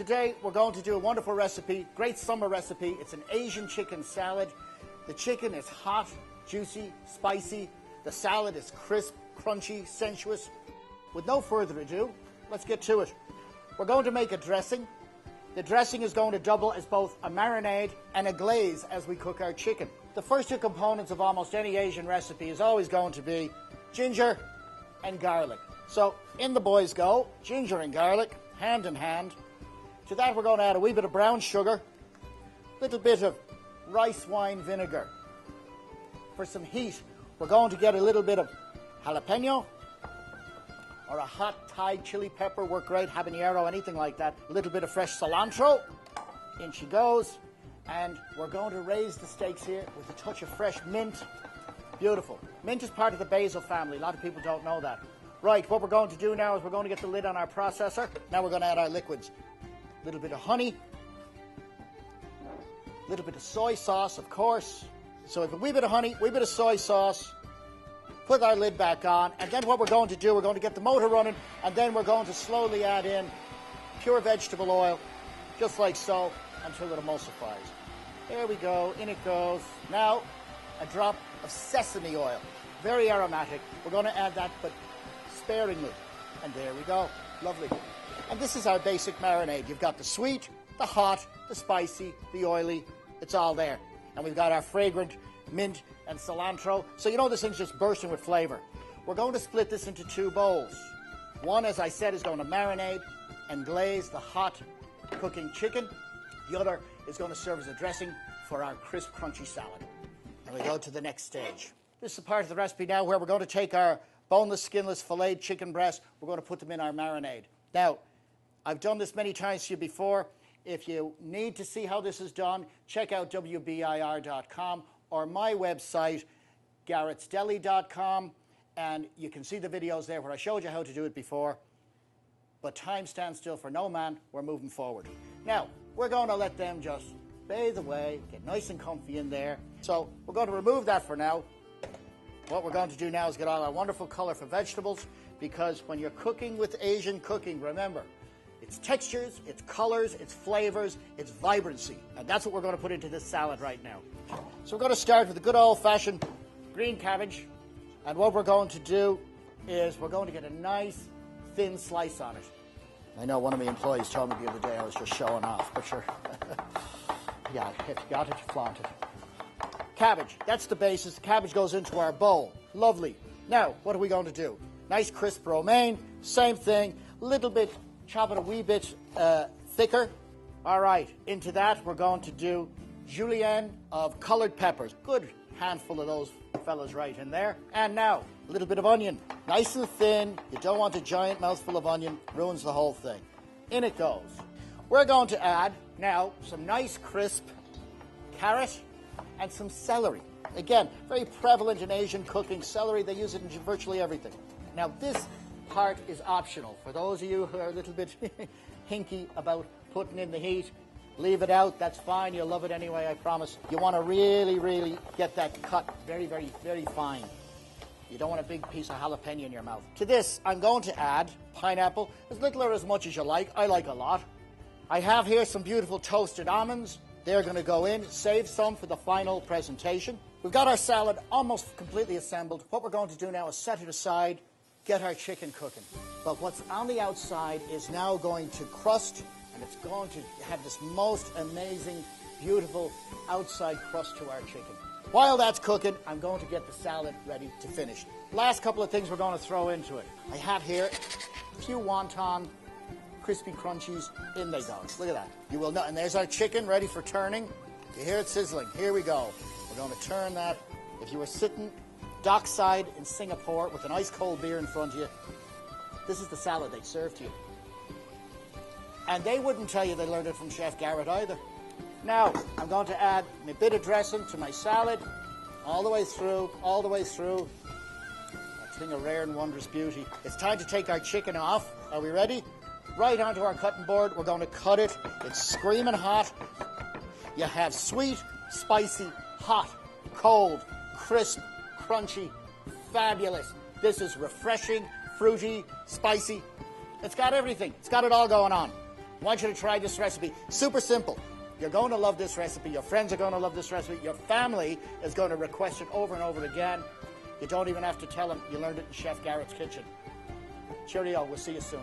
Today we're going to do a wonderful recipe, great summer recipe. It's an Asian chicken salad. The chicken is hot, juicy, spicy. The salad is crisp, crunchy, sensuous. With no further ado, let's get to it. We're going to make a dressing. The dressing is going to double as both a marinade and a glaze as we cook our chicken. The first two components of almost any Asian recipe is always going to be ginger and garlic. So in the boys go, ginger and garlic, hand in hand. To that we're going to add a wee bit of brown sugar, a little bit of rice wine vinegar. For some heat, we're going to get a little bit of jalapeno or a hot Thai chili pepper, work great, habanero, anything like that. A little bit of fresh cilantro, in she goes. And we're going to raise the stakes here with a touch of fresh mint. Beautiful. Mint is part of the basil family. A lot of people don't know that. Right, what we're going to do now is we're going to get the lid on our processor. Now we're going to add our liquids. A little bit of honey. A little bit of soy sauce, of course. So with a wee bit of honey, wee bit of soy sauce. Put our lid back on. And then what we're going to do, we're going to get the motor running. And then we're going to slowly add in pure vegetable oil, just like so, until it emulsifies. There we go, in it goes. Now, a drop of sesame oil, very aromatic. We're going to add that, but sparingly. And there we go, lovely. And this is our basic marinade. You've got the sweet, the hot, the spicy, the oily, it's all there. And we've got our fragrant mint and cilantro. So you know this thing's just bursting with flavor. We're going to split this into two bowls. One, as I said, is going to marinate and glaze the hot cooking chicken. The other is going to serve as a dressing for our crisp, crunchy salad. And we go to the next stage. This is the part of the recipe now where we're going to take our boneless, skinless, filleted chicken breast. We're going to put them in our marinade. Now, I've done this many times to you before. If you need to see how this is done, check out WBIR.com or my website, GarrettsDeli.com, and you can see the videos there where I showed you how to do it before. But time stands still for no man. We're moving forward. Now, we're going to let them just bathe away, get nice and comfy in there. So we're going to remove that for now. What we're going to do now is get all our wonderful colorful vegetables, because when you're cooking with Asian cooking, remember, it's textures, it's colors, it's flavors, it's vibrancy. And that's what we're going to put into this salad right now. So we're going to start with a good old-fashioned green cabbage. And what we're going to do is we're going to get a nice thin slice on it. I know one of my employees told me the other day I was just showing off, but sure. Yeah, if you got it, you flaunt it. Cabbage, that's the basis. The cabbage goes into our bowl. Lovely. Now, what are we going to do? Nice crisp romaine, same thing. Little bit, chop it a wee bit thicker. All right, into that we're going to do julienne of colored peppers. Good handful of those fellas right in there. And now, a little bit of onion. Nice and thin. You don't want a giant mouthful of onion. Ruins the whole thing. In it goes. We're going to add now some nice crisp carrot and some celery. Again, very prevalent in Asian cooking. Celery, they use it in virtually everything. Now, this part is optional. For those of you who are a little bit hinky about putting in the heat, leave it out. That's fine. You'll love it anyway, I promise. You want to really, really get that cut very, very, very fine. You don't want a big piece of jalapeno in your mouth. To this, I'm going to add pineapple, as little or as much as you like. I like a lot. I have here some beautiful toasted almonds. They're going to go in. Save some for the final presentation. We've got our salad almost completely assembled. What we're going to do now is set it aside, get our chicken cooking. But what's on the outside is now going to crust, and it's going to have this most amazing, beautiful outside crust to our chicken. While that's cooking, I'm going to get the salad ready to finish. Last couple of things we're going to throw into it. I have here a few wonton crispy crunchies. In they go. Look at that. You will know. And there's our chicken ready for turning. You hear it sizzling. Here we go. We're going to turn that. If you were sitting dockside in Singapore with an ice cold beer in front of you, this is the salad they'd serve to you. And they wouldn't tell you they learned it from Chef Garrett either. Now, I'm going to add a bit of dressing to my salad, all the way through, all the way through. That thing of rare and wondrous beauty. It's time to take our chicken off. Are we ready? Right onto our cutting board. We're going to cut it. It's screaming hot. You have sweet, spicy, hot, cold, crisp, crunchy, fabulous. This is refreshing, fruity, spicy. It's got everything. It's got it all going on. I want you to try this recipe. Super simple. You're going to love this recipe. Your friends are going to love this recipe. Your family is going to request it over and over again. You don't even have to tell them you learned it in Chef Garrett's kitchen. Cheerio. We'll see you soon.